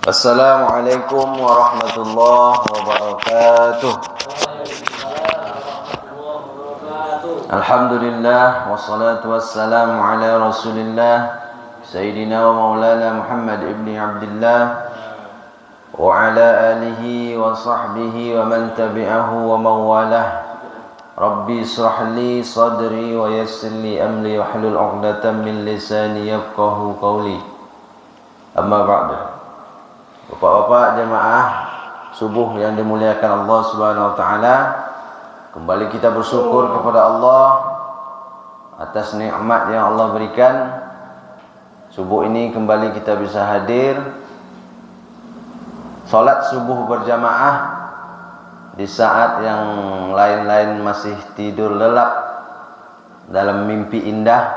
Assalamualaikum warahmatullahi wabarakatuh. Alhamdulillah wassalatu wassalamu ala Rasulillah Sayyidina wa Maulana Muhammad ibn Abdullah wa ala alihi wa sahbihi wa man tabi'ahu wa mawalah. Rabbi israh li sadri wa yassir li amri wa hlul 'uqdatam min lisani yafqahu qawli. Amma ba'du. Bapak-bapak jemaah subuh yang dimuliakan Allah Subhanahu wa taala, kembali kita bersyukur kepada Allah atas nikmat yang Allah berikan. Subuh ini kembali kita bisa hadir salat subuh berjamaah di saat yang lain-lain masih tidur lelap dalam mimpi indah.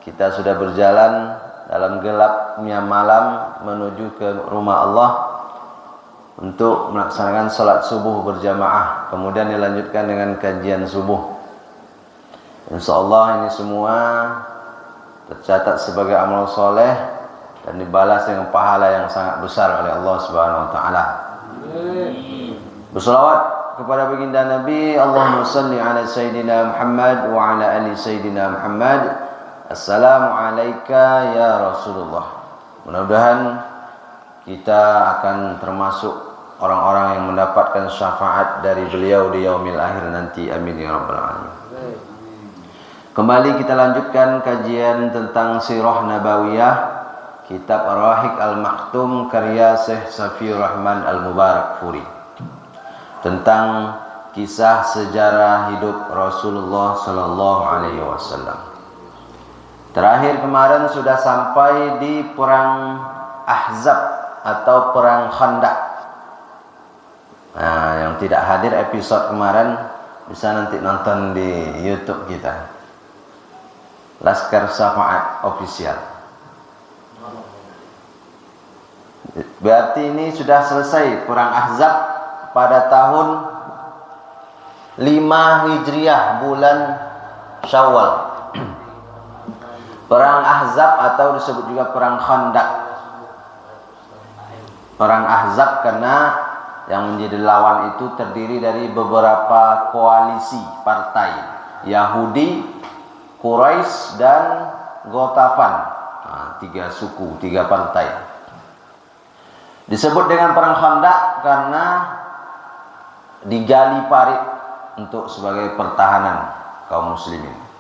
Kita sudah berjalan dalam gelapnya malam menuju ke rumah Allah untuk melaksanakan salat subuh berjamaah, kemudian dilanjutkan dengan kajian subuh. Insyaallah ini semua tercatat sebagai amal soleh dan dibalas dengan pahala yang sangat besar oleh Allah Subhanahu wa taala. Berselawat kepada baginda Nabi, Allahumma shalli ala sayyidina Muhammad wa ala ali sayyidina Muhammad. Assalamualaikum ya Rasulullah. Mudah-mudahan kita akan termasuk orang-orang yang mendapatkan syafaat dari beliau di yaumil akhir nanti. Amin ya rabbal alamin. Kembali kita lanjutkan kajian tentang Sirah Nabawiyah, kitab Ar-Rahiq Al-Maktum karya Syekh Safiur Rahman Al-Mubarakfuri, tentang kisah sejarah hidup Rasulullah sallallahu alaihi wasallam. Terakhir kemarin sudah sampai di perang Ahzab atau perang Khandaq. Nah, yang tidak hadir episode kemarin bisa nanti nonton di YouTube kita, Laskar Syafaat Official. Berarti ini sudah selesai perang Ahzab pada tahun 5 Hijriah bulan Syawal. Perang Ahzab atau disebut juga perang Khandaq. Perang Ahzab karena yang menjadi lawan itu terdiri dari beberapa koalisi partai, Yahudi, Quraisy dan Ghatafan. Nah, 3 suku, 3 partai. Disebut dengan perang Khandaq karena digali parit untuk sebagai pertahanan kaum muslimin.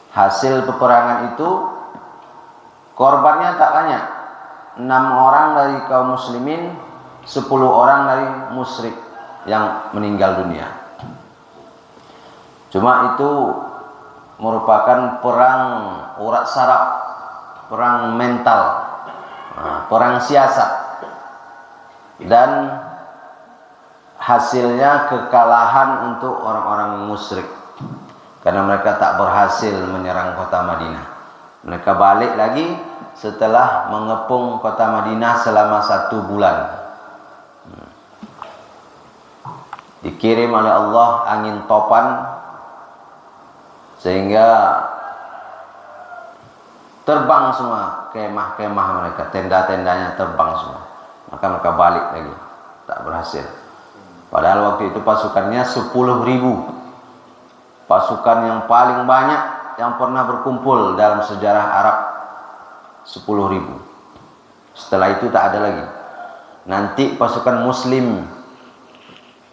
Hasil peperangan itu korbannya tak banyak, 6 orang dari kaum muslimin, 10 orang dari musyrik yang meninggal dunia. Cuma itu merupakan perang urat saraf, perang mental, perang siasat, dan hasilnya kekalahan untuk orang-orang musyrik karena mereka tak berhasil menyerang kota Madinah. Mereka balik lagi setelah mengepung kota Madinah selama 1 bulan. Dikirim oleh Allah angin topan sehingga terbang semua kemah-kemah mereka, tenda-tendanya terbang semua. Maka mereka balik lagi, tak berhasil. Padahal waktu itu pasukannya 10.000. Pasukan yang paling banyak yang pernah berkumpul dalam sejarah Arab, 10.000. Setelah itu tak ada lagi. Nanti pasukan muslim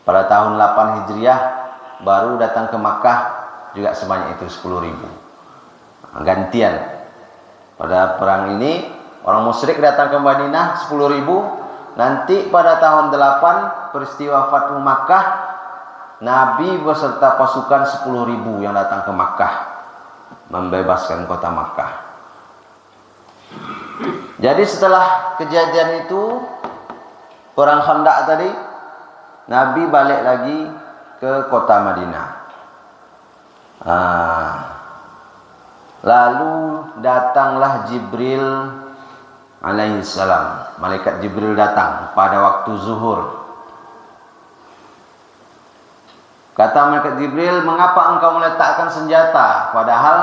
pada tahun 8 Hijriah baru datang ke Makkah juga sebanyak itu, 10.000. Gantian. Pada perang ini orang musyrik datang ke Madinah 10.000. Nanti pada tahun 8 peristiwa Fathu Makkah, Nabi beserta pasukan 10.000 yang datang ke Makkah membebaskan kota Makkah. Jadi setelah kejadian itu, perang Khandaq tadi, Nabi balik lagi ke kota Madinah. Lalu datanglah Jibril alaihissalam. Malaikat Jibril datang pada waktu zuhur. Kata malaikat Jibril, mengapa engkau meletakkan senjata? Padahal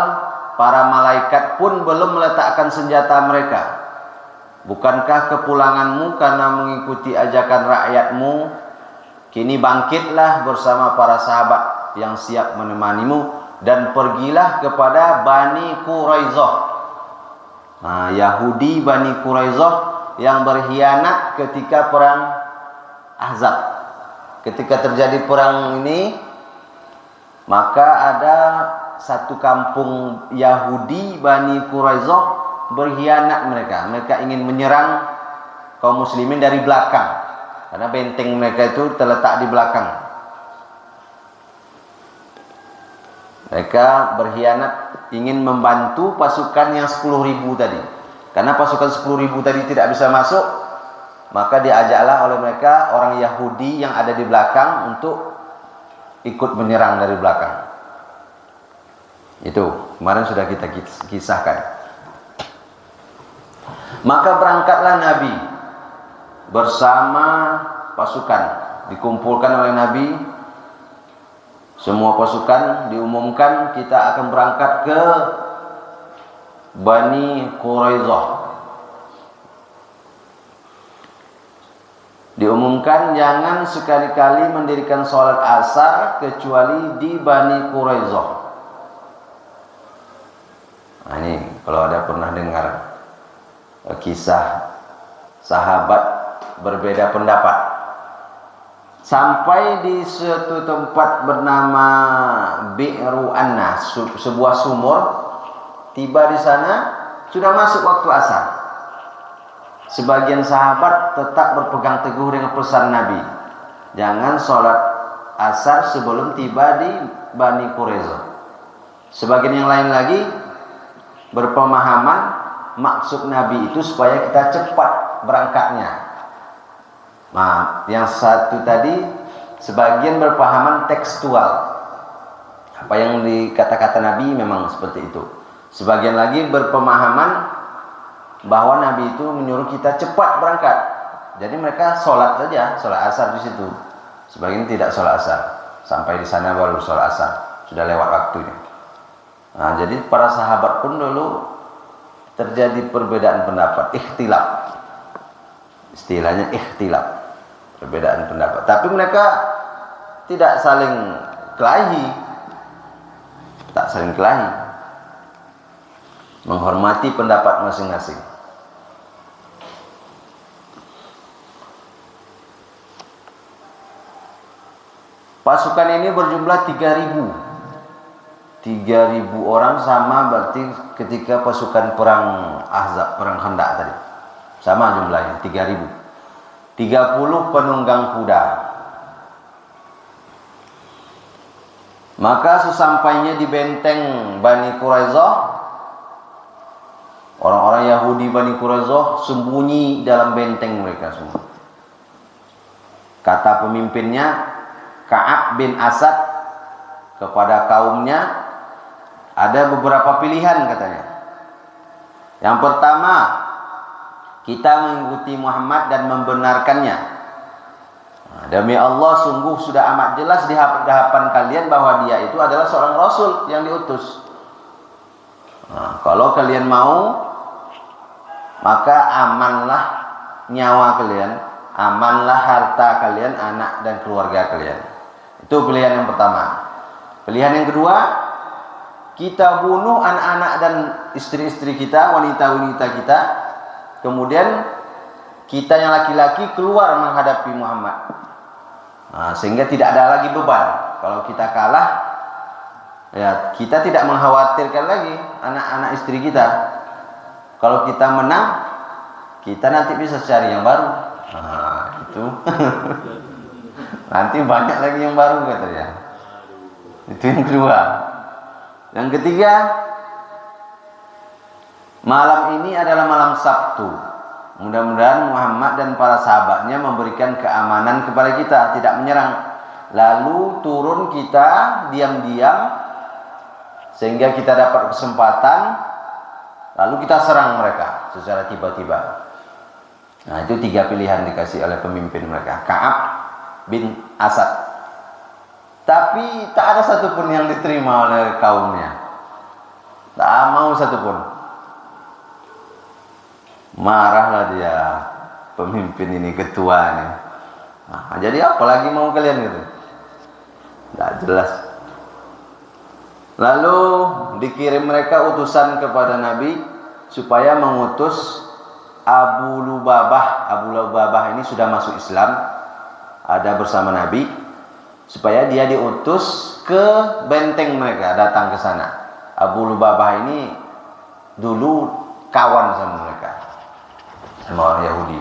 para malaikat pun belum meletakkan senjata mereka. bukankah kepulanganmu karena mengikuti ajakan rakyatmu? Kini bangkitlah bersama para sahabat yang siap menemanimu dan pergilah kepada Bani Quraidah. Nah, Yahudi Bani Quraidah yang berkhianat ketika perang Ahzab. Ketika terjadi perang ini, maka ada satu kampung Yahudi Bani Quraidah berkhianat mereka. Mereka ingin menyerang kaum muslimin dari belakang, karena benteng mereka itu terletak di belakang. Mereka berkhianat, ingin membantu pasukan yang 10.000 tadi. Karena pasukan 10.000 tadi tidak bisa masuk, maka diajaklah oleh mereka orang Yahudi yang ada di belakang untuk ikut menyerang dari belakang. Itu kemarin sudah kita kisahkan. Maka berangkatlah Nabi bersama pasukan, dikumpulkan oleh Nabi semua pasukan, diumumkan kita akan berangkat ke Bani Quraidah. Diumumkan jangan sekali-kali mendirikan sholat asar kecuali di Bani Quraidah. Nah, ini kalau ada pernah dengar kisah sahabat berbeda pendapat. Sampai di suatu tempat bernama Bi'ru Annas, sebuah sumur. Tiba di sana sudah masuk waktu asar. Sebagian sahabat tetap berpegang teguh dengan pesan Nabi, jangan sholat asar sebelum tiba di Bani Quraidah. Sebagian yang lain lagi berpemahaman maksud Nabi itu supaya kita cepat berangkatnya. Nah, yang satu tadi sebagian berpahaman tekstual. Apa yang dikata-kata Nabi memang seperti itu. Sebagian lagi berpemahaman bahwa Nabi itu menyuruh kita cepat berangkat. Jadi mereka sholat saja, sholat asar di situ. Sebagian tidak sholat asar, sampai di sana baru sholat asar, sudah lewat waktunya. Nah, jadi para sahabat pun dulu terjadi perbedaan pendapat, ikhtilaf. Istilahnya ikhtilaf, perbedaan pendapat. Tapi mereka tidak saling kelahi, menghormati pendapat masing-masing. Pasukan ini berjumlah 3.000 orang, sama berarti ketika pasukan perang Ahzab, perang Khandaq tadi. Sama jumlahnya, 3.000. 30 penunggang kuda. Maka sesampainya di benteng Bani Quraidah, orang-orang Yahudi Bani Quraidah sembunyi dalam benteng mereka semua. Kata pemimpinnya Ka'ab bin Asad kepada kaumnya, ada beberapa pilihan katanya. Yang pertama, kita mengikuti Muhammad dan membenarkannya. Nah, demi Allah, sungguh sudah amat jelas di hadapan kalian bahwa dia itu adalah seorang Rasul yang diutus. Nah, kalau kalian mau, maka amanlah nyawa kalian, amanlah harta kalian, anak dan keluarga kalian. Itu pilihan yang pertama. Pilihan yang kedua, kita bunuh anak-anak dan istri-istri kita, wanita-wanita kita. Kemudian kita yang laki-laki keluar menghadapi Muhammad. Nah, sehingga tidak ada lagi beban. Kalau kita kalah, ya kita tidak mengkhawatirkan lagi anak-anak istri kita. Kalau kita menang, kita nanti bisa cari yang baru. Nah, itu. Nanti banyak lagi yang baru katanya. Itu yang kedua. Yang ketiga, malam ini adalah malam Sabtu. Mudah-mudahan Muhammad dan para sahabatnya memberikan keamanan kepada kita, tidak menyerang. Lalu turun kita diam-diam sehingga kita dapat kesempatan, lalu kita serang mereka secara tiba-tiba. Nah, itu 3 pilihan dikasih oleh pemimpin mereka, Ka'ab bin Asad. Tapi tak ada satupun yang diterima oleh kaumnya. Tak mau satupun. Marahlah dia, pemimpin ini, ketua ini. Nah, jadi apa lagi mau kalian gitu? Tidak jelas. Lalu dikirim mereka utusan kepada Nabi supaya mengutus Abu Lubabah. Abu Lubabah ini sudah masuk Islam, ada bersama Nabi, supaya dia diutus ke benteng mereka, datang ke sana. Abu Lubabah ini dulu kawan sama mereka, sama orang Yahudi,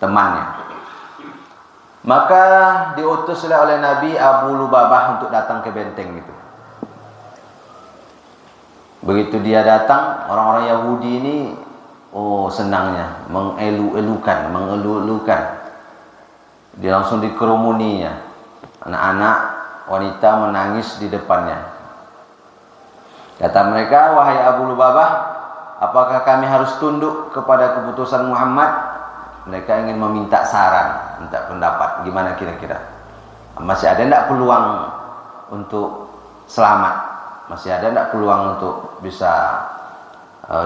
temannya. Maka diutuslah oleh Nabi Abu Lubabah untuk datang ke benteng itu. Begitu dia datang, orang-orang Yahudi ini senangnya mengelu-elukan. Dia langsung dikerumuninya. Anak-anak, wanita menangis di depannya. Kata mereka, "Wahai Abu Lubabah, apakah kami harus tunduk kepada keputusan Muhammad?" Mereka ingin meminta saran, minta pendapat. Gimana kira-kira? Masih ada tidak peluang untuk selamat? Masih ada tidak peluang untuk bisa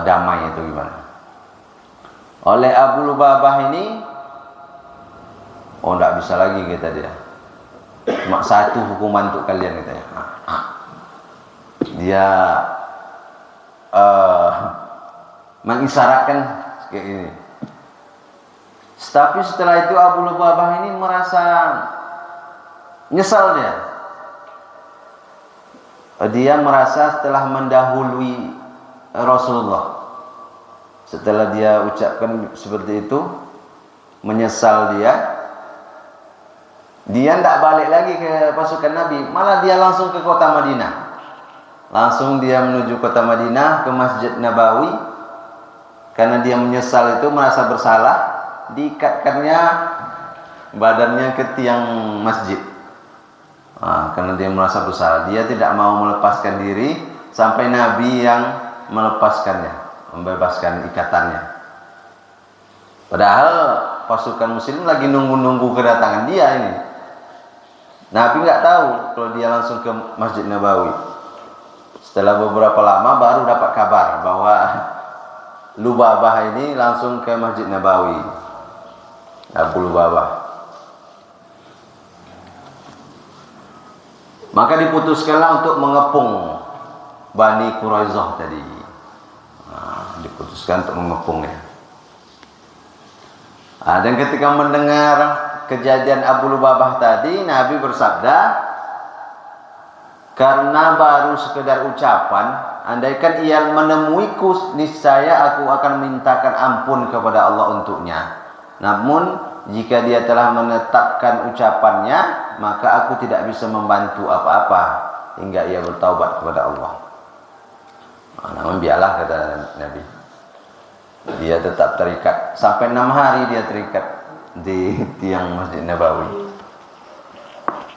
damai itu gimana? Oleh Abu Lubabah ini, tidak bisa lagi, kata dia. Cuma satu hukuman untuk kalian, katanya. Dia mengisyaratkan kayak ini. Tapi setelah itu Abu Lubabah ini merasa nyesal dia. Dia merasa setelah mendahului Rasulullah, setelah dia ucapkan seperti itu, menyesal dia tidak balik lagi ke pasukan Nabi, malah dia langsung ke kota Madinah. Langsung dia menuju kota Madinah, ke Masjid Nabawi, karena dia menyesal itu, merasa bersalah, diikatkannya badannya ke tiang masjid. Karena dia merasa bersalah, dia tidak mau melepaskan diri sampai Nabi yang melepaskannya, membebaskan ikatannya. Padahal pasukan muslim lagi nunggu-nunggu kedatangan dia ini. Nabi nggak tahu kalau dia langsung ke Masjid Nabawi. Setelah beberapa lama baru dapat kabar bahwa Lubabah ini langsung ke Masjid Nabawi. Abu Lubabah. Maka diputuskanlah untuk mengepung Bani Quraisyah tadi. Diputuskan untuk mengepungnya. Dan ketika mendengar kejadian Abu Lubabah tadi, Nabi bersabda, karena baru sekedar ucapan, andaikan ia menemuiku, niscaya aku akan mintakan ampun kepada Allah untuknya. Namun jika dia telah menetapkan ucapannya, maka aku tidak bisa membantu apa-apa hingga ia bertaubat kepada Allah. Namun biarlah, kata Nabi, dia tetap terikat. Sampai 6 hari dia terikat di tiang Masjid Nabawi.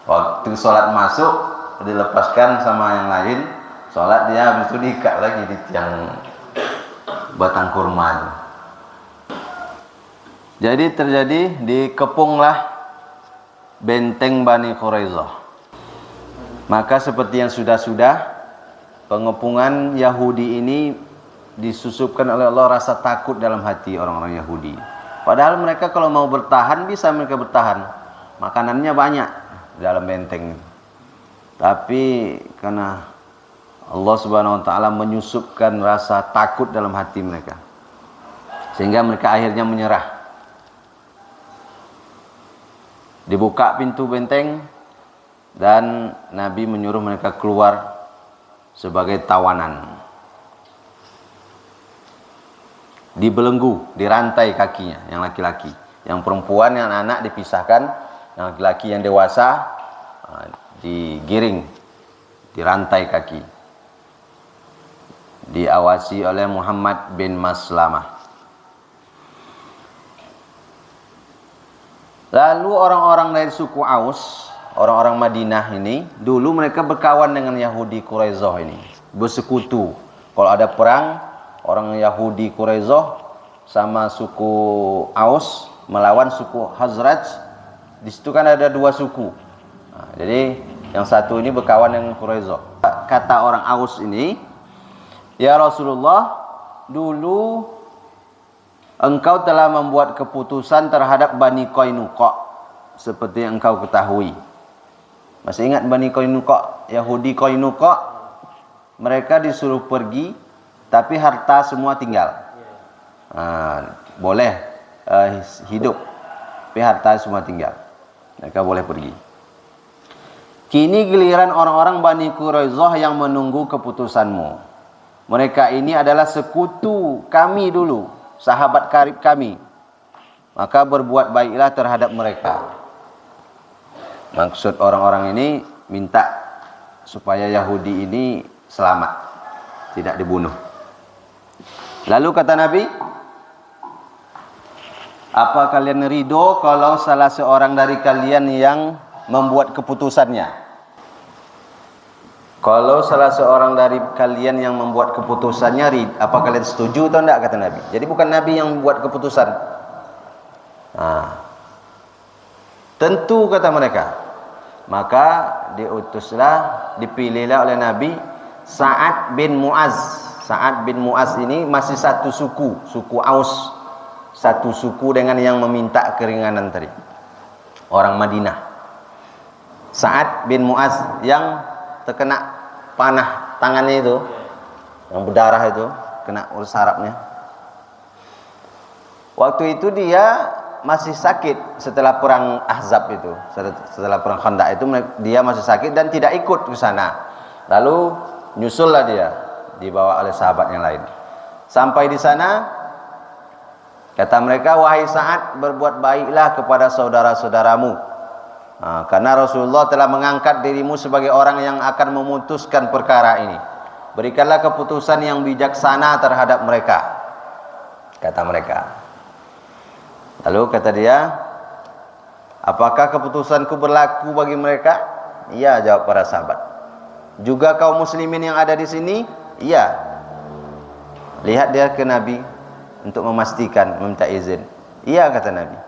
Waktu sholat masuk, dilepaskan sama yang lain. Sholat dia habis itu diikat lagi di tiang batang kurma itu. Jadi terjadi, dikepunglah benteng Bani Quraisyah. Maka seperti yang sudah-sudah, pengepungan Yahudi ini disusupkan oleh Allah rasa takut dalam hati orang-orang Yahudi. Padahal mereka kalau mau bertahan, bisa mereka bertahan. Makanannya banyak dalam benteng. Tapi karena Allah Subhanahu wa taala menyusupkan rasa takut dalam hati mereka, sehingga mereka akhirnya menyerah. Dibuka pintu benteng dan Nabi menyuruh mereka keluar sebagai tawanan. Dibelenggu, dirantai kakinya, yang laki-laki. Yang perempuan, yang anak dipisahkan, yang laki-laki yang dewasa digiring, dirantai kaki. Diawasi oleh Muhammad bin Maslamah. Lalu orang-orang dari suku Aus, orang-orang Madinah ini, dulu mereka berkawan dengan Yahudi Quraisyah ini, bersekutu. Kalau ada perang, orang Yahudi Quraisyah sama suku Aus melawan suku Khazraj. Di situ kan ada 2 suku. Jadi yang satu ini berkawan dengan Quraisyah. Kata orang Aus ini, "Ya Rasulullah, dulu engkau telah membuat keputusan terhadap Bani Qainuqa seperti yang engkau ketahui. Masih ingat Bani Qainuqa, Yahudi Qainuqa? Mereka disuruh pergi, tapi harta semua tinggal. Boleh hidup, tapi harta semua tinggal. Mereka boleh pergi. Kini giliran orang-orang Bani Quraidah yang menunggu keputusanmu. Mereka ini adalah sekutu kami dulu, sahabat karib kami. Maka berbuat baiklah terhadap mereka. Maksud orang-orang ini minta supaya Yahudi ini selamat, tidak dibunuh. Lalu kata Nabi, apa kalian ridho kalau salah seorang dari kalian yang membuat keputusannya? Kalau salah seorang dari kalian yang membuat keputusannya, apa kalian setuju atau tidak, kata Nabi. Jadi bukan Nabi yang membuat keputusan. Tentu, kata mereka. Maka dipilihlah oleh Nabi Sa'ad bin Mu'az. Sa'ad bin Mu'az ini masih satu suku, suku Aus. Satu suku dengan yang meminta keringanan tadi, orang Madinah. Sa'ad bin Mu'az yang terkena panah tangannya itu, yang berdarah itu, kena urus sarafnya. Waktu itu dia masih sakit setelah perang Ahzab itu, setelah perang Khandaq itu dia masih sakit dan tidak ikut ke sana. Lalu nyusullah dia, dibawa oleh sahabat yang lain. Sampai di sana, kata mereka, wahai Sa'ad, berbuat baiklah kepada saudara-saudaramu. Karena Rasulullah telah mengangkat dirimu sebagai orang yang akan memutuskan perkara ini. Berikanlah keputusan yang bijaksana terhadap mereka, kata mereka. Lalu kata dia, apakah keputusanku berlaku bagi mereka? Iya, jawab para sahabat. Juga kaum muslimin yang ada di sini? Iya. Lihat dia ke Nabi untuk memastikan, meminta izin. Iya, kata Nabi.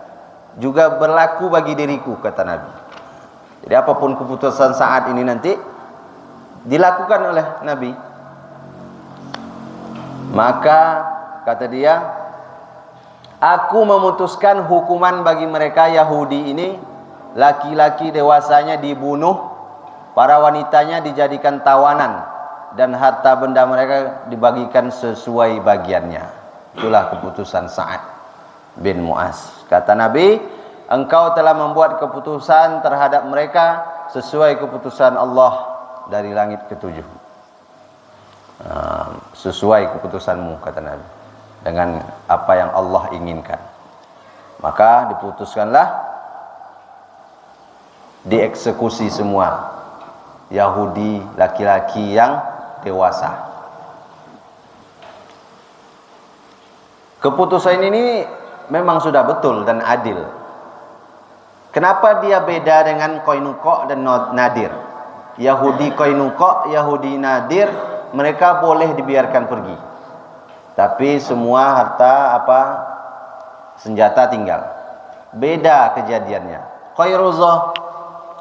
Juga berlaku bagi diriku, kata Nabi. Jadi apapun keputusan saat ini nanti dilakukan oleh Nabi. Maka kata dia, aku memutuskan hukuman bagi mereka Yahudi ini, laki-laki dewasanya dibunuh, para wanitanya dijadikan tawanan, dan harta benda mereka dibagikan sesuai bagiannya. Itulah keputusan Sa'ad bin Mu'az. Kata Nabi, engkau telah membuat keputusan terhadap mereka sesuai keputusan Allah dari langit ketujuh. Sesuai keputusanmu, kata Nabi, dengan apa yang Allah inginkan. Maka diputuskanlah dieksekusi semua Yahudi laki-laki yang dewasa. Keputusan ini memang sudah betul dan adil. Kenapa dia beda dengan Qainuqa dan Nadir? Yahudi Qainuqa, Yahudi Nadir, mereka boleh dibiarkan pergi, tapi semua harta senjata tinggal. Beda kejadiannya.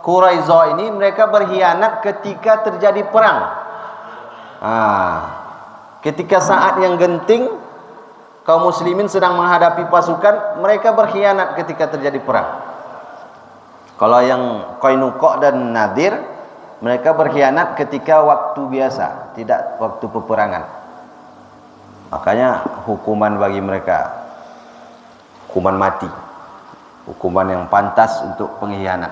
Quraidah ini mereka berkhianat ketika terjadi perang. Ketika saat yang genting, kaum muslimin sedang menghadapi pasukan, mereka berkhianat ketika terjadi perang. Kalau yang Qainuqa dan Nadir, mereka berkhianat ketika waktu biasa, tidak waktu peperangan. Makanya hukuman bagi mereka hukuman mati, hukuman yang pantas untuk pengkhianat.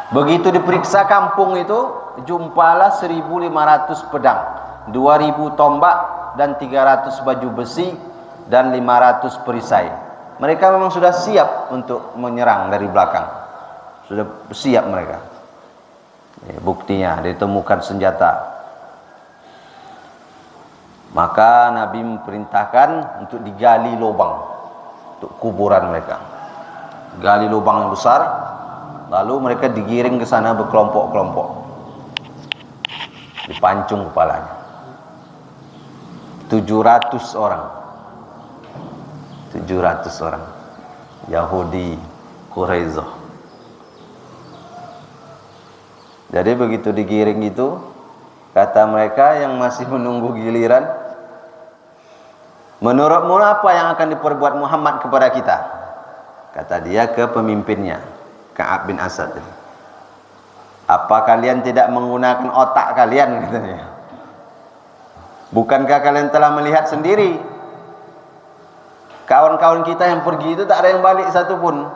Begitu diperiksa kampung itu, jumpalah 1.500 pedang, 2.000 tombak, dan 300 baju besi, dan 500 perisai. Mereka memang sudah siap untuk menyerang dari belakang. Sudah siap mereka. Buktinya ditemukan senjata. Maka Nabi memerintahkan untuk digali lubang untuk kuburan mereka. Gali lubang yang besar, lalu mereka digiring ke sana berkelompok-kelompok. Dipancung kepalanya. 700 orang. 700 orang Yahudi Quraidah. Jadi begitu digiring itu, kata mereka yang masih menunggu giliran, menurutmu apa yang akan diperbuat Muhammad kepada kita? Kata dia ke pemimpinnya, Ka'ab bin Asad. Apa kalian tidak menggunakan otak kalian, katanya? Bukankah kalian telah melihat sendiri kawan-kawan kita yang pergi itu tak ada yang balik satupun?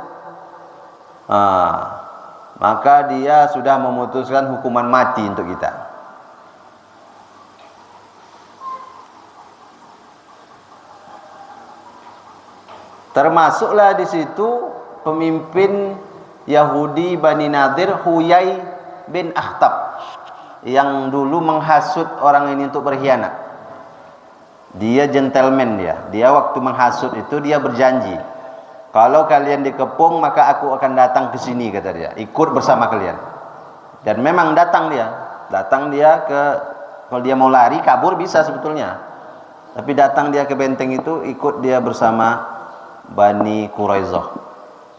Maka dia sudah memutuskan hukuman mati untuk kita. Termasuklah di situ pemimpin Yahudi Bani Nadir, Huyai bin Akhtab, yang dulu menghasut orang ini untuk berkhianat. Dia gentleman, dia waktu menghasut itu dia berjanji, kalau kalian dikepung maka aku akan datang ke sini, kata dia, ikut bersama kalian. Dan memang datang dia ke, kalau dia mau lari kabur bisa sebetulnya, tapi datang dia ke benteng itu, ikut dia bersama Bani Quraizah,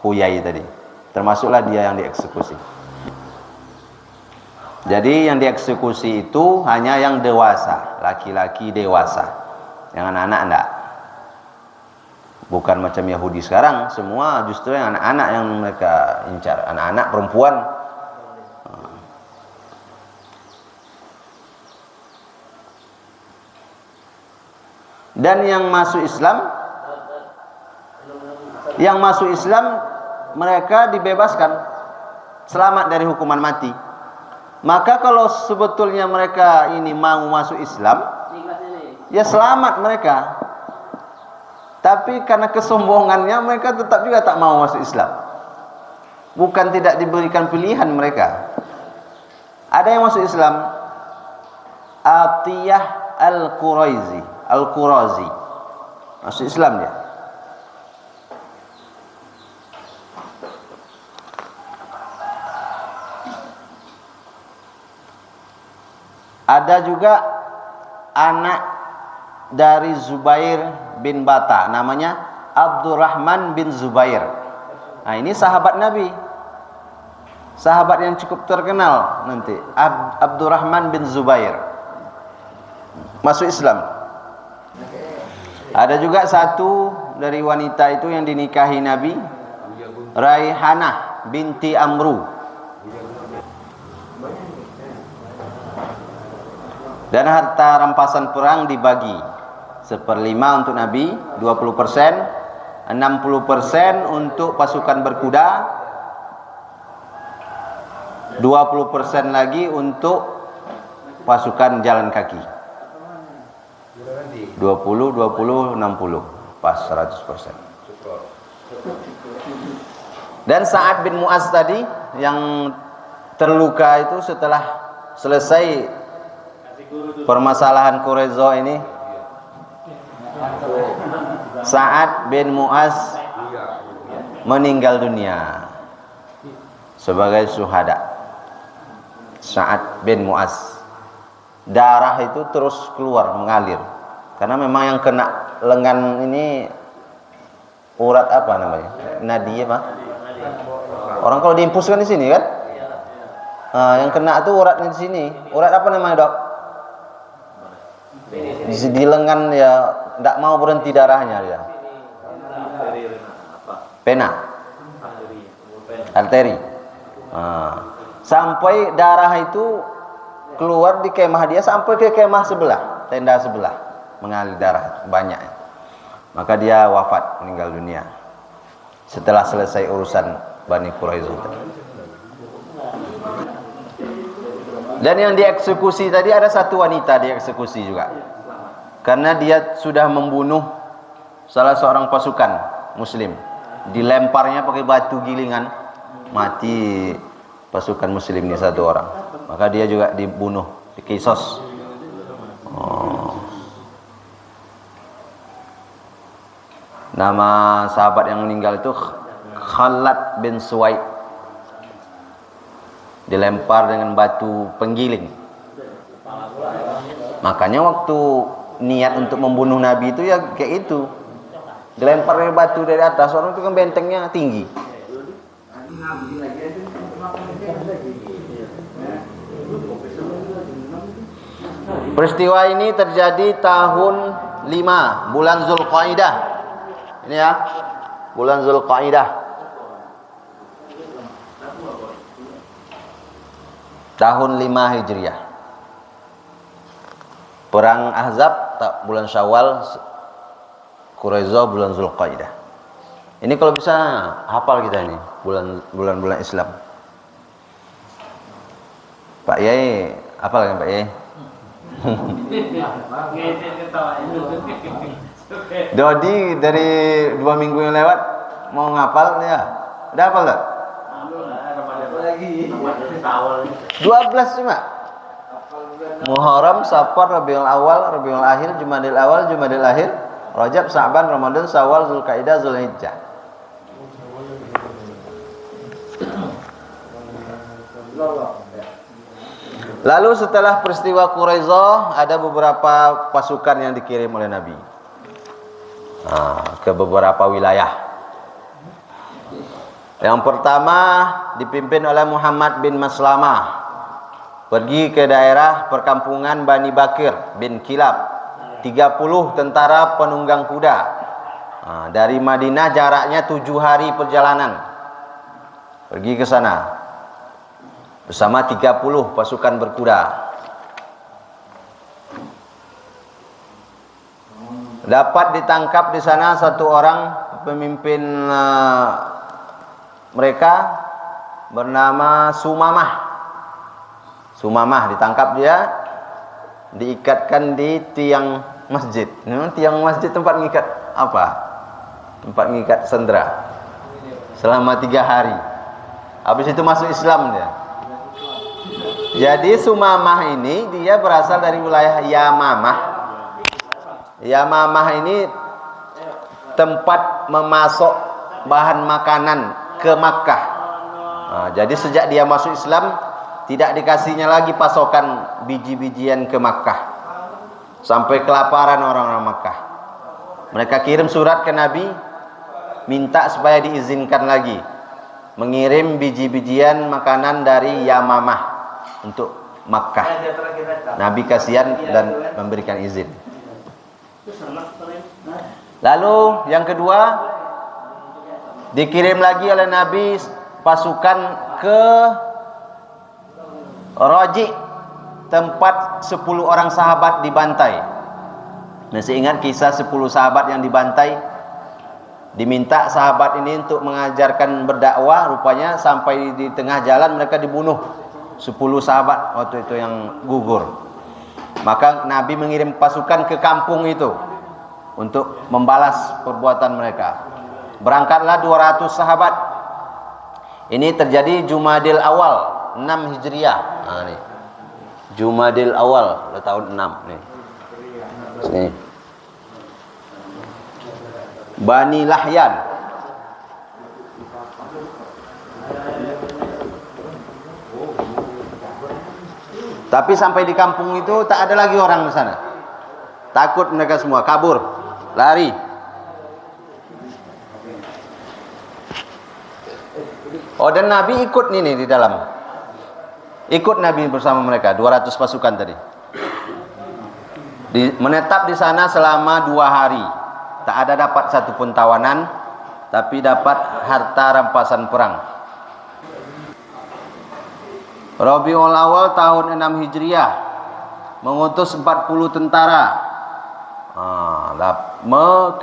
Huyai tadi. Termasuklah dia yang dieksekusi. Jadi yang dieksekusi itu hanya yang dewasa, laki-laki dewasa. Yang anak-anak enggak. Bukan macam Yahudi sekarang, semua justru yang anak-anak yang mereka incar, anak-anak perempuan. Dan yang masuk Islam mereka dibebaskan, selamat dari hukuman mati. Maka kalau sebetulnya mereka ini mau masuk Islam, ya selamat mereka. Tapi karena kesombongannya mereka tetap juga tak mau masuk Islam. Bukan tidak diberikan pilihan mereka. Ada yang masuk Islam, Atiyah Al-Qurazi masuk Islam dia. Ada juga anak dari Zubair bin Bata, namanya Abdurrahman bin Zubair. Nah, ini sahabat Nabi, sahabat yang cukup terkenal nanti, Abdurrahman bin Zubair masuk Islam. Ada juga satu dari wanita itu yang dinikahi Nabi, Raihanah binti Amru. Dan harta rampasan perang dibagi 1/5 untuk Nabi, 20%, 60% untuk pasukan berkuda, 20% lagi untuk pasukan jalan kaki. 20, 20, 60, pas 100%. Dan Sa'ad bin Mu'az tadi yang terluka itu setelah selesai permasalahan Quraizah ini, Sa'ad bin Mu'az meninggal dunia sebagai syuhada. Sa'ad bin Mu'az, darah itu terus keluar mengalir karena memang yang kena lengan ini urat apa namanya? Nadi apa? Orang kalau diimpuskan di sini kan? Yang kena itu uratnya di sini. Urat apa namanya, Dok? Di lengan ya, tidak mau berhenti darahnya dia. Pena, arteri. Sampai darah itu keluar di kemah dia sampai ke kemah sebelah, tenda sebelah, mengalir darah banyak. Maka dia wafat, meninggal dunia setelah selesai urusan Bani Quraizah. Dan yang dieksekusi tadi ada satu wanita dieksekusi juga, karena dia sudah membunuh salah seorang pasukan Muslim, dilemparnya pakai batu gilingan, mati pasukan Muslim ini satu orang. Maka dia juga dibunuh, dikisos. Nama sahabat yang meninggal itu Khalad bin Suwaid, dilempar dengan batu penggiling. Makanya waktu niat untuk membunuh Nabi itu ya kayak itu, dilempar dengan batu dari atas. Orang itu kan bentengnya tinggi. Peristiwa ini terjadi tahun 5 bulan Zulqaidah. Ini ya, bulan Zulqaidah. Tahun 5 Hijriah. Perang Ahzab tak bulan Syawal, Quraisyah bulan Zulqaidah. Ini kalau bisa hafal kita ini bulan-bulan Islam. Pak Yai, hafal kan Pak Yai? Dodi dari 2 minggu yang lewat mau ngapal ya? Udah hafal tak? 12 cuma. Muharram, Safar, Rabiul Awal, Rabiul Akhir, Jumadil Awal, Jumadil Akhir, Rajab, Sa'ban, Ramadan, Syawal, Zulqaidah, Zulhijjah. Lalu setelah peristiwa Quraisyah ada beberapa pasukan yang dikirim oleh Nabi ke beberapa wilayah. Yang pertama dipimpin oleh Muhammad bin Maslamah, pergi ke daerah perkampungan Bani Bakir bin Kilab. 30 tentara penunggang kuda. Dari Madinah jaraknya 7 hari perjalanan. Pergi ke sana bersama 30 pasukan berkuda. Dapat ditangkap di sana satu orang pemimpin mereka bernama Sumamah. Sumamah ditangkap dia, diikatkan di tiang masjid. Tiang masjid tempat ngikat apa? Tempat ngikat sendera selama 3 hari. Habis itu masuk Islam dia. Jadi Sumamah ini dia berasal dari wilayah Yamamah. Yamamah ini tempat memasok bahan makanan ke Makkah. Jadi sejak dia masuk Islam tidak dikasihnya lagi pasokan biji-bijian ke Makkah. Sampai kelaparan orang-orang Makkah. Mereka kirim surat ke Nabi minta supaya diizinkan lagi mengirim biji-bijian makanan dari Yamamah untuk Makkah. Nabi kasihan dan memberikan izin. Lalu yang kedua dikirim lagi oleh Nabi pasukan ke Raji, tempat 10 orang sahabat dibantai. Masih ingat kisah 10 sahabat yang dibantai? Diminta sahabat ini untuk mengajarkan berdakwah, rupanya sampai di tengah jalan mereka dibunuh. 10 sahabat waktu itu yang gugur. Maka Nabi mengirim pasukan ke kampung itu untuk membalas perbuatan mereka. Berangkatlah 200 sahabat. Ini terjadi Jumadil Awal 6 Hijriah. Nih. Jumadil Awal tahun 6 nih. Sini. Bani Lahyan. Tapi sampai di kampung itu tak ada lagi orang di sana. Takut mereka semua, kabur, lari. Oh, dan Nabi ikut nih di dalam. Ikut Nabi bersama mereka, 200 pasukan tadi. Menetap di sana selama 2 hari. Tak ada dapat satu pun tawanan, tapi dapat harta rampasan perang. Rabiul Awal tahun 6 Hijriah mengutus 40 tentara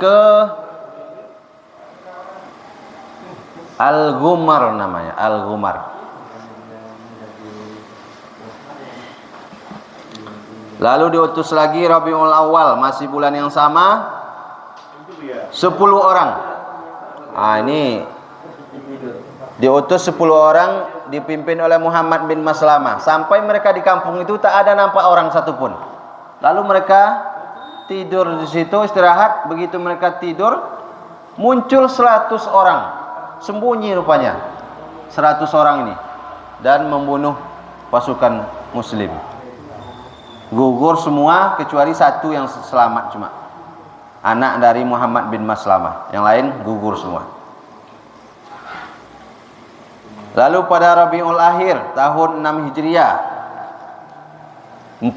ke Al-Ghumar namanya, Al-Ghumar. Lalu diutus lagi Rabiul Awal, masih bulan yang sama, 10 orang. Ini diutus 10 orang dipimpin oleh Muhammad bin Maslamah. Sampai mereka di kampung itu tak ada nampak orang satupun. Lalu mereka tidur di situ istirahat. Begitu mereka tidur, muncul 100 orang. Sembunyi rupanya 100 orang ini dan membunuh pasukan muslim. Gugur semua kecuali satu yang selamat cuma. Anak dari Muhammad bin Maslamah. Yang lain gugur semua. Lalu pada Rabiul Akhir tahun 6 Hijriah 40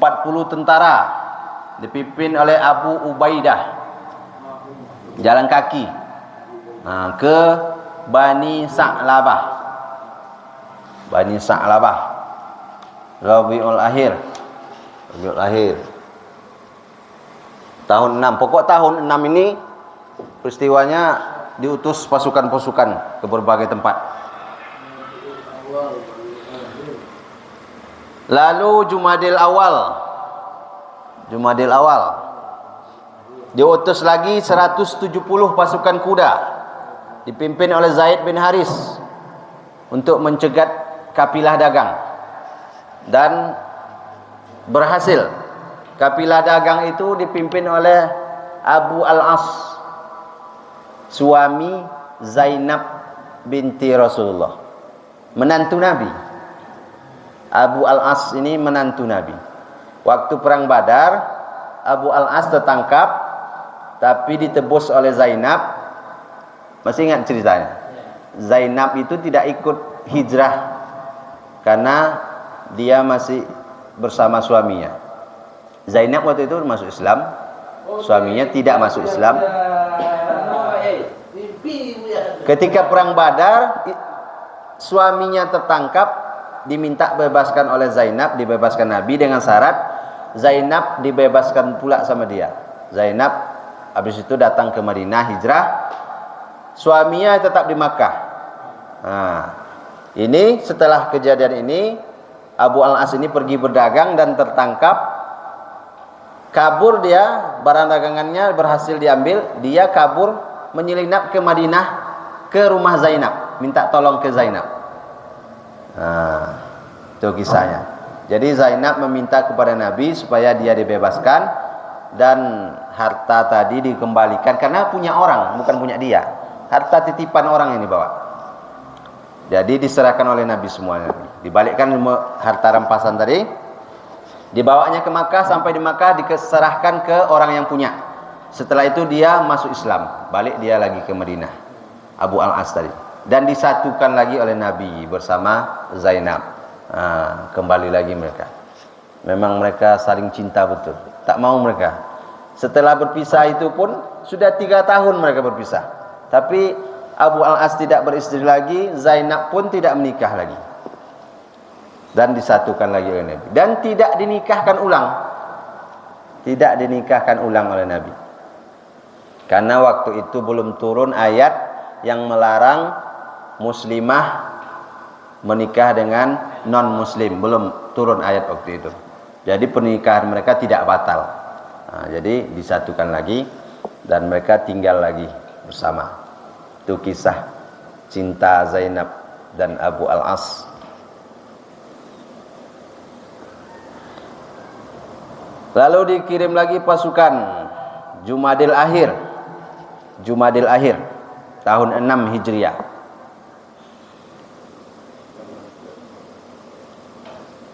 tentara dipimpin oleh Abu Ubaidah, jalan kaki ke Bani Sa'labah. Bani Sa'labah, Rabiul Akhir tahun 6. Pokok tahun 6 ini peristiwanya diutus pasukan-pasukan ke berbagai tempat. Lalu Jumadil Awal diutus lagi 170 pasukan kuda dipimpin oleh Zaid bin Haris untuk mencegat kapilah dagang, dan berhasil. Kapilah dagang itu dipimpin oleh Abu Al-As, suami Zainab binti Rasulullah, menantu Nabi. Abu Al-As ini menantu Nabi. Waktu perang Badar, Abu Al-As tertangkap tapi ditebus oleh Zainab. Masih ingat ceritanya? Zainab itu tidak ikut hijrah karena dia masih bersama suaminya. Zainab waktu itu masuk Islam, suaminya tidak masuk Islam. Ketika perang Badar, suaminya tertangkap, diminta bebaskan oleh Zainab, dibebaskan Nabi dengan syarat Zainab dibebaskan pula sama dia. Zainab habis itu datang ke Madinah, hijrah, suaminya tetap di Makkah. Nah, ini setelah kejadian ini, Abu Al-As ini pergi berdagang dan tertangkap. Kabur dia, barang dagangannya berhasil diambil, dia kabur menyelinap ke Madinah, ke rumah Zainab, minta tolong ke Zainab. Nah, itu kisahnya. Jadi Zainab meminta kepada Nabi supaya dia dibebaskan dan harta tadi dikembalikan, karena punya orang, bukan punya dia. Harta titipan orang yang dibawa. Jadi diserahkan oleh Nabi semuanya. Dibalikkan harta rampasan tadi, dibawanya ke Makkah, sampai di Makkah diserahkan ke orang yang punya. Setelah itu dia masuk Islam, balik dia lagi ke Madinah, Abu Al-As tadi, dan disatukan lagi oleh Nabi bersama Zainab. Kembali lagi mereka. Memang mereka saling cinta betul, tak mau mereka. Setelah berpisah itu pun sudah 3 tahun mereka berpisah, tapi Abu Al-As tidak beristri lagi, Zainab pun tidak menikah lagi, dan disatukan lagi oleh Nabi, dan tidak dinikahkan ulang oleh Nabi, karena waktu itu belum turun ayat yang melarang muslimah menikah dengan non muslim, belum turun ayat waktu itu. Jadi pernikahan mereka tidak batal. Jadi disatukan lagi dan mereka tinggal lagi bersama. Itu kisah cinta Zainab dan Abu Al-As. Lalu dikirim lagi pasukan Jumadil Akhir tahun 6 Hijriah.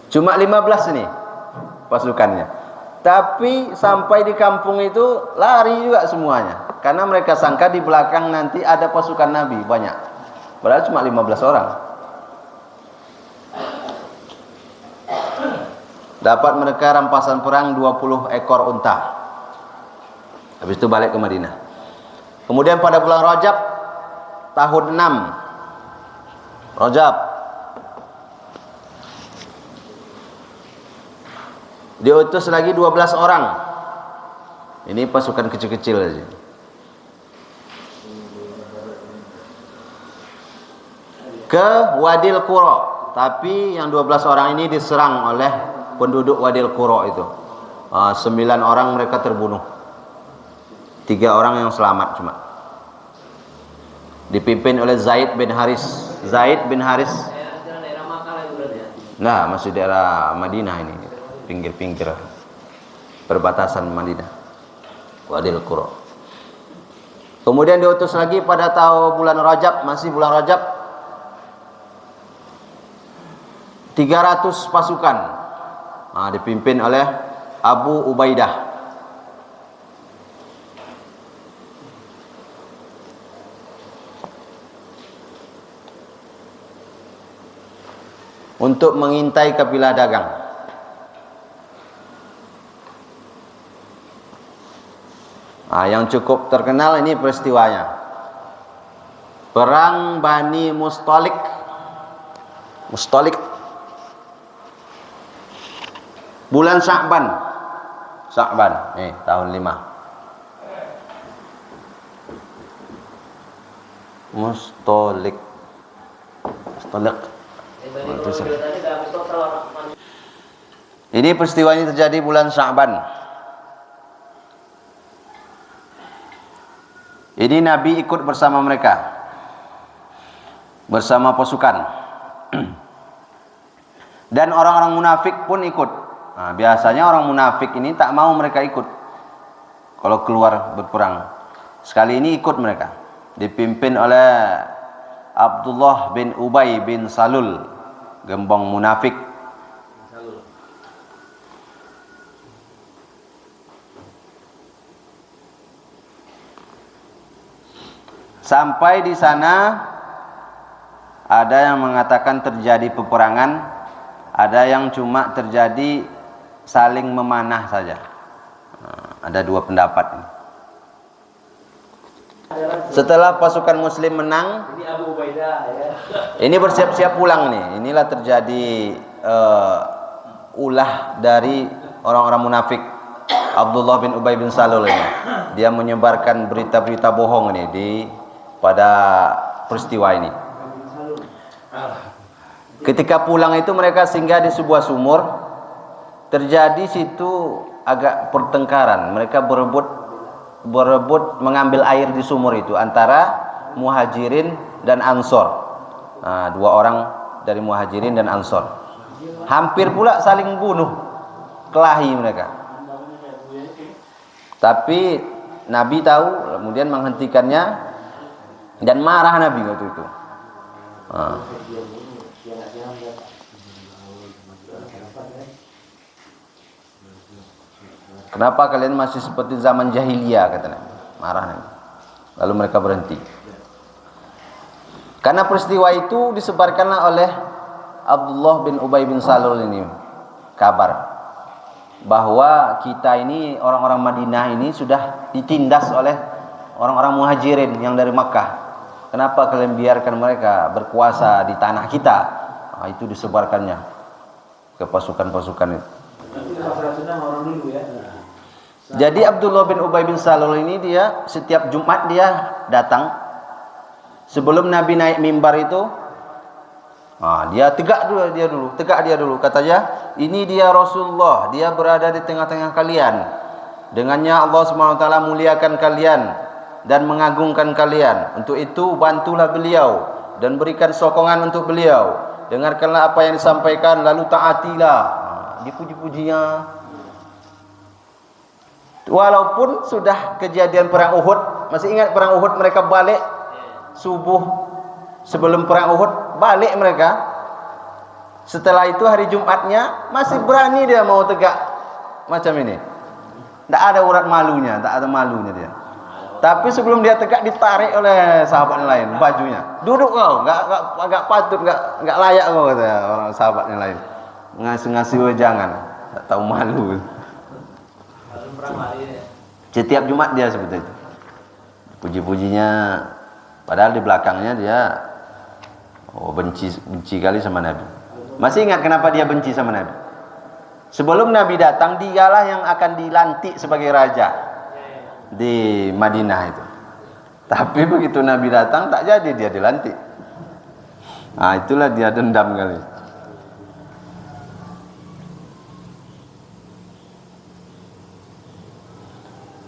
Cuma 15 ini pasukannya, tapi sampai di kampung itu lari juga semuanya, karena mereka sangka di belakang nanti ada pasukan Nabi banyak, padahal cuma 15 orang. Dapat mereka rampasan perang 20 ekor unta. Habis itu balik ke Madinah. Kemudian pada bulan Rajab tahun 6 Rajab diutus lagi 12 orang. Ini pasukan kecil-kecil aja. Ke Wadil Qura, tapi yang 12 orang ini diserang oleh penduduk Wadil Qura itu. 9 orang mereka terbunuh, 3 orang yang selamat cuma. Dipimpin oleh Zaid bin Haris. Nah, masih daerah Madinah ini, pinggir-pinggir perbatasan Madinah, Wadil Qura. Kemudian diutus lagi pada tahun bulan Rajab, masih bulan Rajab, 300 pasukan, dipimpin oleh Abu Ubaidah. Untuk mengintai kabilah dagang. Yang cukup terkenal ini peristiwanya. Perang Bani Mustalik. Bulan Sya'ban. Nih, tahun 5. Mustalik. Ini peristiwa ini terjadi bulan Sya'ban. Ini Nabi ikut bersama mereka, bersama pasukan. Dan orang-orang munafik pun ikut. Biasanya orang munafik ini tak mau mereka ikut kalau keluar berperang. Sekali ini ikut mereka, dipimpin oleh Abdullah bin Ubay bin Salul, gembong munafik. Sampai di sana ada yang mengatakan terjadi peperangan, ada yang cuma terjadi saling memanah saja. Ada dua pendapat ini. Setelah pasukan muslim menang, ini bersiap-siap pulang nih. Inilah terjadi ulah dari orang-orang munafik. Abdullah bin Ubay bin Salul ini, dia menyebarkan berita-berita bohong ini pada peristiwa ini. Ketika pulang itu mereka singgah di sebuah sumur. Terjadi situ agak pertengkaran. Mereka berebut mengambil air di sumur itu antara Muhajirin dan Ansor. Dua orang dari Muhajirin dan Ansor. Hampir pula saling bunuh, kelahi mereka. Tapi Nabi tahu, kemudian menghentikannya. Dan marah Nabi waktu itu. Kenapa kalian masih seperti zaman jahiliyah, kata Nabi. Marah Nabi. Lalu mereka berhenti. Karena peristiwa itu disebarkanlah oleh Abdullah bin Ubay bin Salul ini kabar bahwa kita ini orang-orang Madinah ini sudah ditindas oleh orang-orang Muhajirin yang dari Makkah. Kenapa kalian biarkan mereka berkuasa di tanah kita? Itu disebarkannya ke pasukan-pasukan itu. Jadi Abdullah bin Ubay bin Salul ini dia setiap Jumat dia datang. Sebelum Nabi naik mimbar itu, dia tegak dulu. Katanya, ini dia Rasulullah, dia berada di tengah-tengah kalian. Dengannya Allah SWT muliakan kalian dan mengagungkan kalian. Untuk itu bantulah beliau dan berikan sokongan untuk beliau. Dengarkanlah apa yang disampaikan, lalu taatilah. Dipuji-pujinya. Walaupun sudah kejadian perang Uhud, masih ingat perang Uhud, mereka balik subuh sebelum perang Uhud, balik mereka. Setelah itu hari Jumatnya masih berani dia mau tegak macam ini. Tak ada urat malunya, tak ada malunya dia. Tapi sebelum dia tegak ditarik oleh sahabat yang lain bajunya. Duduk kau, enggak patut, enggak layak kau, kata orang sahabat yang lain. Ngasih wejangan, tak tahu malu. Setiap Jumat dia seperti itu. Puji-pujinya, padahal di belakangnya dia benci kali sama Nabi. Masih ingat kenapa dia benci sama Nabi? Sebelum Nabi datang, dialah yang akan dilantik sebagai raja di Madinah itu. Tapi begitu Nabi datang, tak jadi dia dilantik. Itulah dia dendam kali.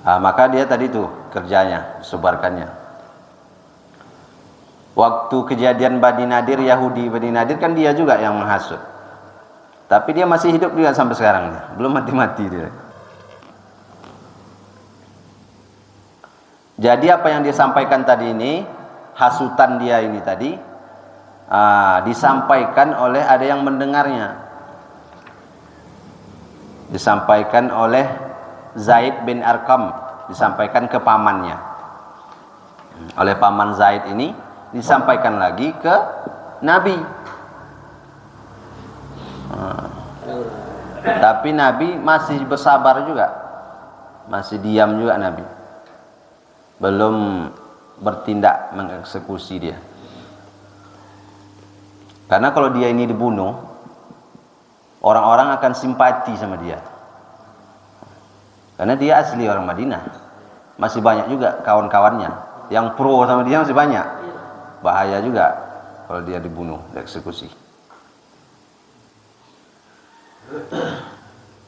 Maka dia tadi tuh kerjanya, sebarkannya. Waktu kejadian Bani Nadir, Yahudi Bani Nadir kan dia juga yang menghasut. Tapi dia masih hidup juga sampai sekarang, belum mati-mati dia. Jadi apa yang dia sampaikan tadi ini, hasutan dia ini tadi, disampaikan oleh ada yang mendengarnya. Disampaikan oleh Zaid bin Arqam, disampaikan ke pamannya. Oleh paman Zaid ini disampaikan lagi ke Nabi. Tapi Nabi masih bersabar juga, masih diam juga Nabi. belum bertindak mengeksekusi dia. Karena kalau dia ini dibunuh, orang-orang akan simpati sama dia. Karena dia asli orang Madinah. Masih banyak juga kawan-kawannya yang pro sama dia, masih banyak. Bahaya juga kalau dia dibunuh, dieksekusi.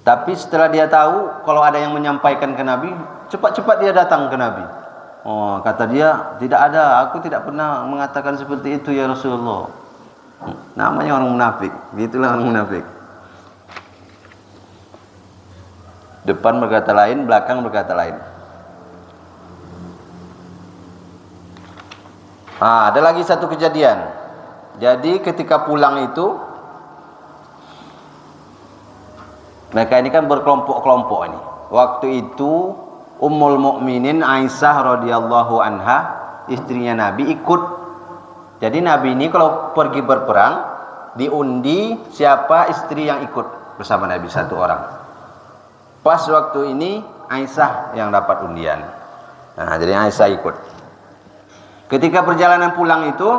Tapi setelah dia tahu kalau ada yang menyampaikan ke Nabi, cepat-cepat dia datang ke Nabi. Oh, kata dia, tidak ada, aku tidak pernah mengatakan seperti itu ya Rasulullah. Namanya orang munafik, gitulah orang munafik. Depan berkata lain, belakang berkata lain. Ada lagi satu kejadian. Jadi ketika pulang itu, mereka ini kan berkelompok-kelompok ini. Waktu itu Ummul Mukminin Aisyah radhiyallahu anha, istrinya Nabi, ikut. Jadi Nabi ini kalau pergi berperang, diundi siapa istri yang ikut bersama Nabi, satu orang. Pas waktu ini Aisyah yang dapat undian. Jadi Aisyah ikut. Ketika perjalanan pulang itu,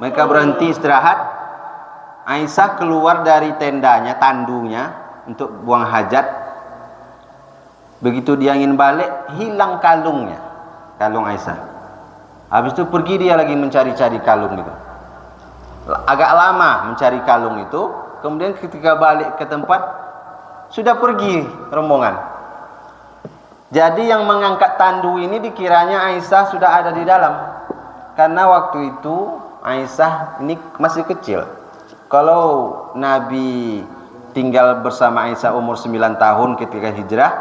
mereka berhenti istirahat. Aisyah keluar dari tendanya, tandunya, untuk buang hajat. Begitu dia ingin balik, hilang kalungnya, kalung Aisyah. Habis itu pergi dia lagi mencari-cari kalung itu. Agak lama mencari kalung itu. Kemudian ketika balik ke tempat, sudah pergi rombongan. Jadi yang mengangkat tandu ini dikiranya Aisyah sudah ada di dalam. Karena waktu itu Aisyah ini masih kecil. Kalau Nabi tinggal bersama Aisyah umur 9 tahun ketika hijrah,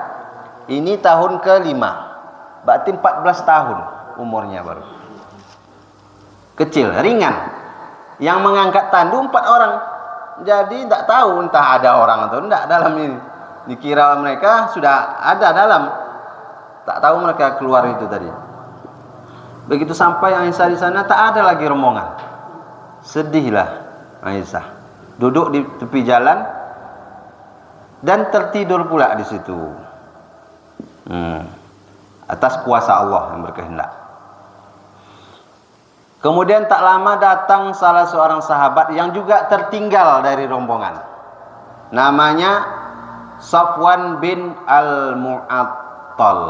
ini tahun ke-5. Berarti 14 tahun umurnya baru. Kecil, ringan. Yang mengangkat tandu 4 orang. Jadi tidak tahu entah ada orang atau tidak dalam ini. Dikira mereka sudah ada dalam. Tak tahu mereka keluar itu tadi. Begitu sampai Aisyah di sana, tak ada lagi rombongan. Sedihlah Aisyah. Duduk di tepi jalan dan tertidur pula di situ. Atas kuasa Allah yang berkehendak. Kemudian tak lama datang salah seorang sahabat yang juga tertinggal dari rombongan. Namanya Safwan bin Al-Mu'attal.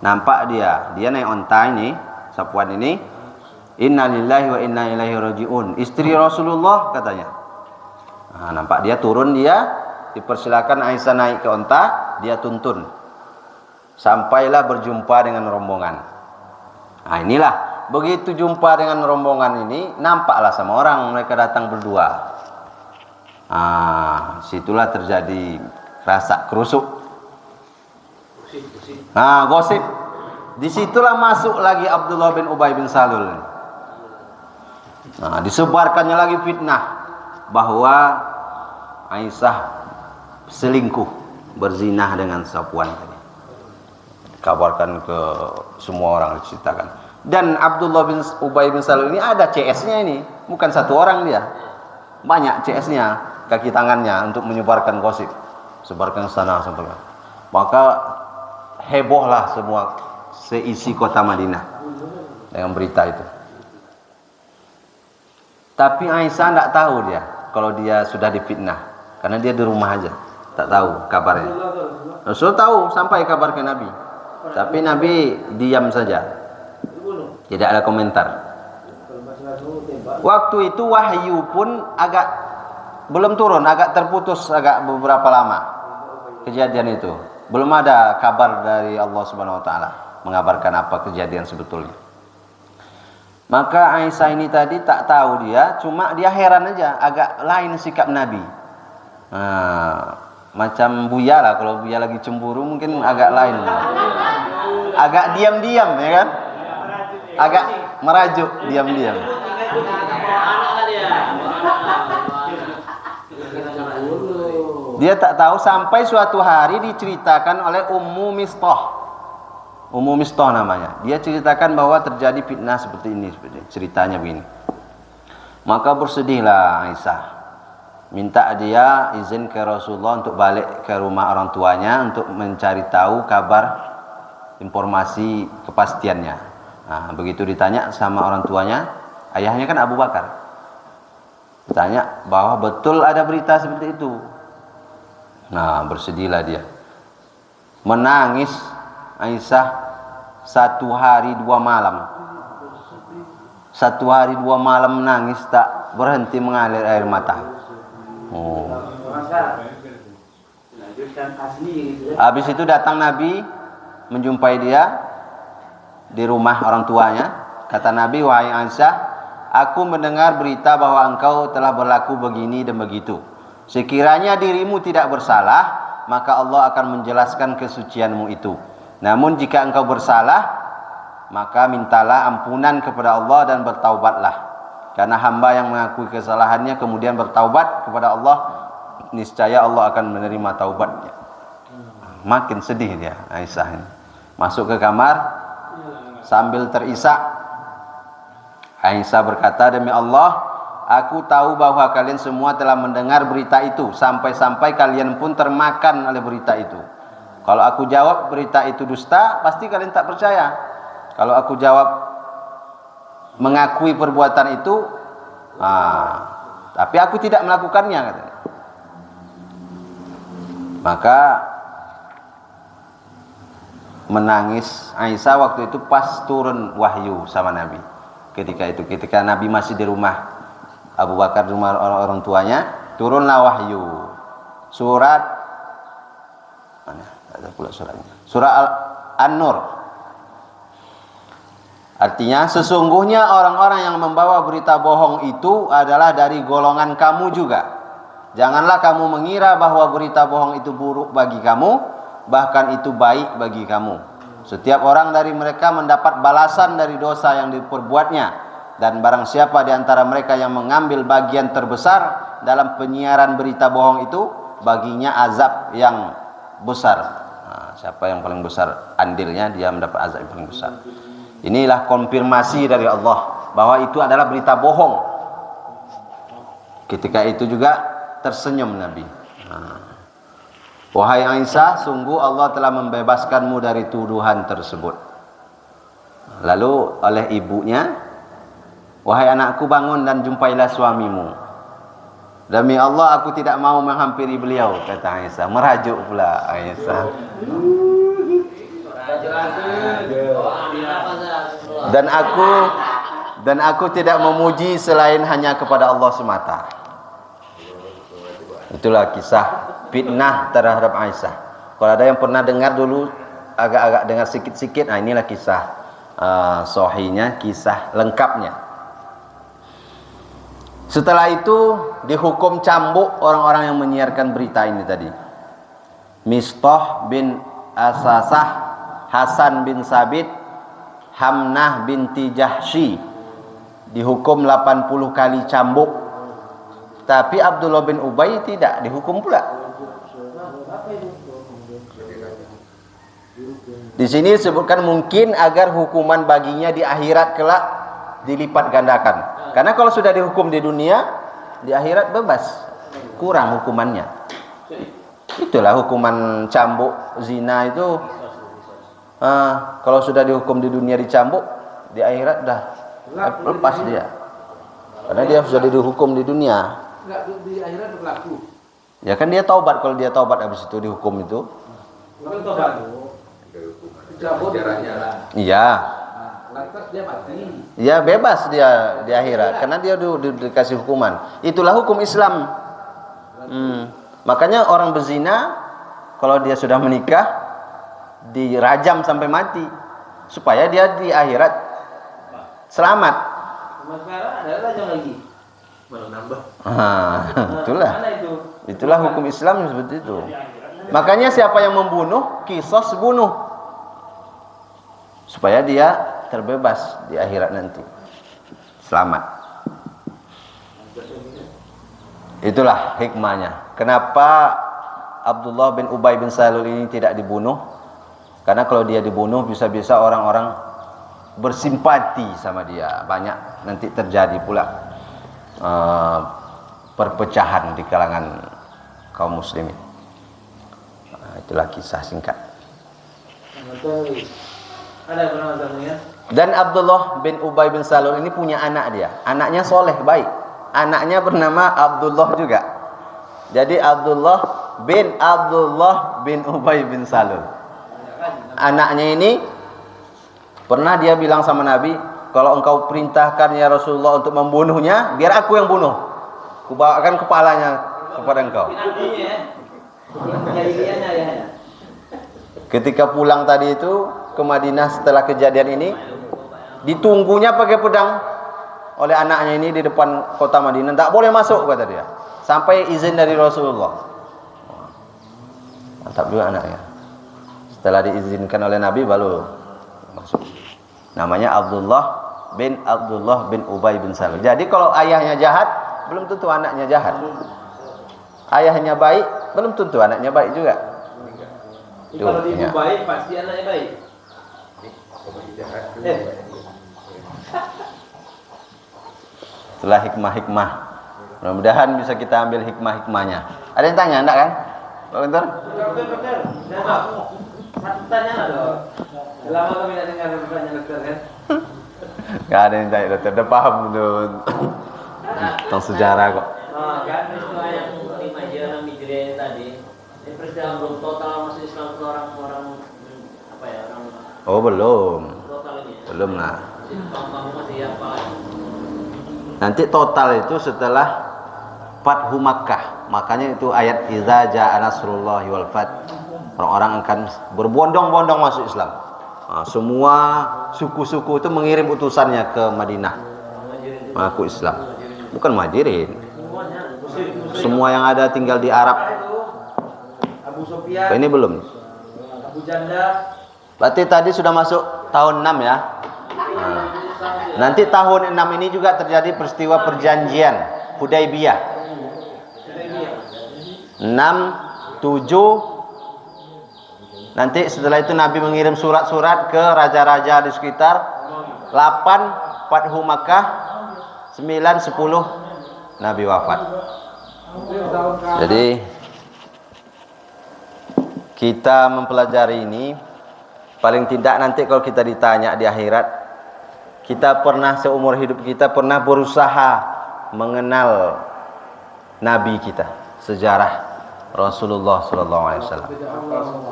Nampak dia naik onta ini, Safwan ini. Inna lillahi wa inna ilaihi raji'un. Istri Rasulullah katanya. Nampak dia turun, dia dipersilakan Aisyah naik ke onta, dia tuntun. Sampailah berjumpa dengan rombongan. Inilah, begitu jumpa dengan rombongan ini, nampaklah sama orang, mereka datang berdua. Situlah terjadi rasa kerusuk. Gosip. Disitulah masuk lagi Abdullah bin Ubay bin Salul. Disebarkannya lagi fitnah bahwa Aisyah selingkuh, berzinah dengan Safwan tadi. Kabarkan ke semua orang, diceritakan. Dan Abdullah bin Ubay bin Salul ini ada CS-nya ini, bukan satu orang dia. Banyak CS-nya, kaki tangannya untuk menyebarkan gosip. Sebarkan ke sana sampai. Maka hebohlah semua seisi kota Madinah dengan berita itu. Tapi Aisyah tidak tahu dia kalau dia sudah difitnah, karena dia di rumah aja, tak tahu kabarnya. Rasul tahu, sampai kabar ke Nabi, tapi Nabi diam saja, tidak ada komentar. Waktu itu wahyu pun agak belum turun, agak terputus, agak beberapa lama kejadian itu. Belum ada kabar dari Allah Subhanahu wa taala mengabarkan apa kejadian sebetulnya. Maka Aisyah ini tadi tak tahu dia, cuma dia heran aja, agak lain sikap Nabi. Macam Buya lah, kalau Buya lagi cemburu mungkin agak lain. Agak diam-diam ya kan? Agak merajuk diam-diam. Dia tak tahu sampai suatu hari diceritakan oleh Ummu Mistah. Ummu Mistah namanya. Dia ceritakan bahwa terjadi fitnah seperti ini, ceritanya begini. Maka bersedihlah Aisyah. Minta dia izin ke Rasulullah untuk balik ke rumah orang tuanya untuk mencari tahu kabar informasi kepastiannya. Nah, begitu ditanya sama orang tuanya, ayahnya kan Abu Bakar, ditanya bahwa betul ada berita seperti itu. Nah, bersedihlah dia, menangis Aisyah 1 hari 2 malam. 1 hari 2 malam menangis, tak berhenti mengalir air mata. Habis itu datang Nabi menjumpai dia di rumah orang tuanya. Kata Nabi, wahai Aisyah, aku mendengar berita bahwa engkau telah berlaku begini dan begitu. Sekiranya dirimu tidak bersalah, maka Allah akan menjelaskan kesucianmu itu. Namun jika engkau bersalah, maka mintalah ampunan kepada Allah dan bertaubatlah. Karena hamba yang mengakui kesalahannya kemudian bertaubat kepada Allah, niscaya Allah akan menerima taubatnya. Makin sedih dia Aisyah ini. Masuk ke kamar sambil terisak. Aisyah berkata, demi Allah, aku tahu bahwa kalian semua telah mendengar berita itu, sampai-sampai kalian pun termakan oleh berita itu. Kalau aku jawab berita itu dusta, pasti kalian tak percaya. Kalau aku jawab mengakui perbuatan itu, tapi aku tidak melakukannya, katanya. Maka menangis Aisyah waktu itu pas turun wahyu sama Nabi. Ketika Nabi masih di rumah Abu Bakar, di rumah orang tuanya, turunlah wahyu. Surat mana? Ada pula suratnya. Surah An-Nur. Artinya sesungguhnya orang-orang yang membawa berita bohong itu adalah dari golongan kamu juga. Janganlah kamu mengira bahwa berita bohong itu buruk bagi kamu, bahkan itu baik bagi kamu. Setiap orang dari mereka mendapat balasan dari dosa yang diperbuatnya. Dan barang siapa di antara mereka yang mengambil bagian terbesar dalam penyiaran berita bohong itu, baginya azab yang besar. Siapa yang paling besar andilnya, dia mendapat azab yang paling besar. Inilah konfirmasi dari Allah bahwa itu adalah berita bohong. Ketika itu juga tersenyum Nabi. Wahai Aisyah, sungguh Allah telah membebaskanmu dari tuduhan tersebut. Lalu oleh ibunya, wahai anakku, bangun dan jumpailah suamimu. Demi Allah, aku tidak mau menghampiri beliau, kata Aisyah. Merajuk pula Aisyah. Dan aku tidak memuji selain hanya kepada Allah semata. Itulah kisah fitnah terhadap Aisyah. Kalau ada yang pernah dengar dulu, agak-agak dengar sikit-sikit, inilah kisah sahihnya, kisah lengkapnya. Setelah itu dihukum cambuk orang-orang yang menyiarkan berita ini tadi. Mistah bin Asasah, Hasan bin Sabit, Hamnah binti Jahsy dihukum 80 kali cambuk. Tapi Abdullah bin Ubay tidak dihukum pula. Di sini disebutkan mungkin agar hukuman baginya di akhirat kelak dilipat gandakan. Karena kalau sudah dihukum di dunia, di akhirat bebas, kurang hukumannya. Itulah hukuman cambuk zina itu. Kalau sudah dihukum di dunia dicambuk, di akhirat dah lepas dia. Karena dia sudah dihukum di dunia. Enggak, di akhirat berlaku. Ya kan dia taubat, kalau dia taubat habis itu dihukum itu. Bukan taubat. Dicabut Iya. Lantas dia mati. Ya bebas dia di akhirat karena dia dikasih hukuman. Itulah hukum Islam. Makanya orang berzina kalau dia sudah menikah dirajam sampai mati supaya dia di akhirat selamat. Sekarang ada rajam lagi. Baru nambah. Itulah. Itulah hukum Islam seperti itu. Makanya siapa yang membunuh, kisos bunuh. Supaya dia terbebas di akhirat nanti. Selamat. Itulah hikmahnya. Kenapa Abdullah bin Ubay bin Salul ini tidak dibunuh? Karena kalau dia dibunuh bisa-bisa orang-orang bersimpati sama dia. Banyak nanti terjadi pula perpecahan di kalangan kaum muslimin. Itulah kisah singkat. Ada bernama Zamia. Dan Abdullah bin Ubay bin Salul ini punya anak dia. Anaknya soleh, baik. Anaknya bernama Abdullah juga. Jadi Abdullah bin Ubay bin Salul. Anaknya ini pernah dia bilang sama Nabi, kalau engkau perintahkan ya Rasulullah untuk membunuhnya, biar aku yang bunuh. Kubawakan kepalanya kepada engkau. Ketika pulang tadi itu ke Madinah setelah kejadian ini, ditunggunya pakai pedang oleh anaknya ini di depan kota Madinah. Tak boleh masuk kata dia, sampai izin dari Rasulullah. Mantap juga anaknya. Setelah diizinkan oleh Nabi baru masuk. Namanya Abdullah bin Ubay bin Salul. Jadi kalau ayahnya jahat, belum tentu anaknya jahat. Ayahnya baik, belum tentu anaknya baik juga. Kalau ibu baik, pasti anaknya baik. Itulah hikmah-hikmah. Mudah-mudahan bisa kita ambil hikmah-hikmahnya. Ada yang tanya enggak kan? Pak Guntur? Dokter. Satu tanya loh. Selama kami tidak dengar pertanyaan dokter kan? Gak ada yang tanya dokter, udah paham tuh tentang sejarah kok. Kan peristiwa yang 5 Hijriah Hijriah tadi, ini peristiwa belum total masuk Islam ke orang apa ya, orang Oh belum, total ini ya. belum lah. Kamu masih apa lagi? Nanti total itu setelah Fathu Makkah. Makanya itu ayat Idza jaa nasrullahi wal fath. Orang-orang akan berbondong-bondong masuk Islam. Nah, semua suku-suku itu mengirim utusannya ke Madinah mengaku Islam. Bukan muhajirin. Semua yang ada tinggal di Arab. Abu Sufyan, Ini belum. Abu Janda. Berarti tadi sudah masuk tahun 6 ya. Nah, nanti tahun 6 ini juga terjadi peristiwa perjanjian Hudaybiyah. 6, 7. Nanti setelah itu Nabi mengirim surat-surat ke raja-raja di sekitar. 8 Fathu Makkah. 9, 10 Nabi wafat. Jadi kita mempelajari ini, paling tidak nanti kalau kita ditanya di akhirat, kita pernah seumur hidup kita pernah berusaha mengenal Nabi kita, sejarah Rasulullah SAW.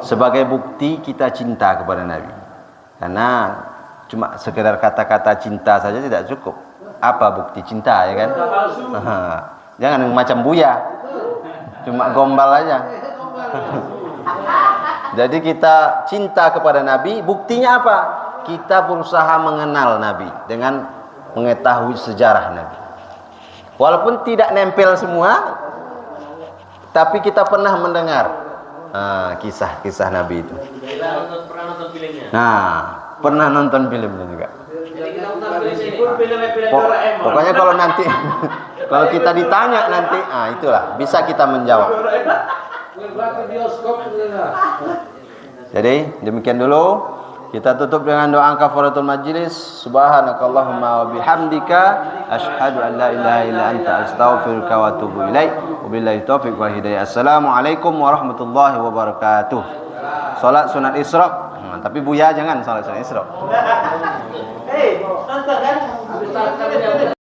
Sebagai bukti kita cinta kepada Nabi. Karena cuma sekedar kata-kata cinta saja tidak cukup. Apa bukti cinta, ya kan? Jangan macam Buya, cuma gombal aja. Jadi kita cinta kepada Nabi, buktinya apa? Kita berusaha mengenal Nabi dengan mengetahui sejarah Nabi. Walaupun tidak nempel semua, tapi kita pernah mendengar kisah-kisah Nabi itu. Pernah nonton filmnya? Nah, pernah nonton filmnya juga. Jadi kita putar film ini. Pokoknya kalau nanti kalau kita ditanya nanti, itulah bisa kita menjawab. Jadi demikian dulu. Kita tutup dengan doa kafaratul majlis. Subhanakallahumma wa bihamdika asyhadu an la ilaha illa anta astaghfiruka wa atubu ilaik. Wabillahi taufiq wal hidayah. Assalamualaikum warahmatullahi wabarakatuh. Salat sunat Isra. Tapi Buya jangan salat sunat Isra. Hei, nonton kan?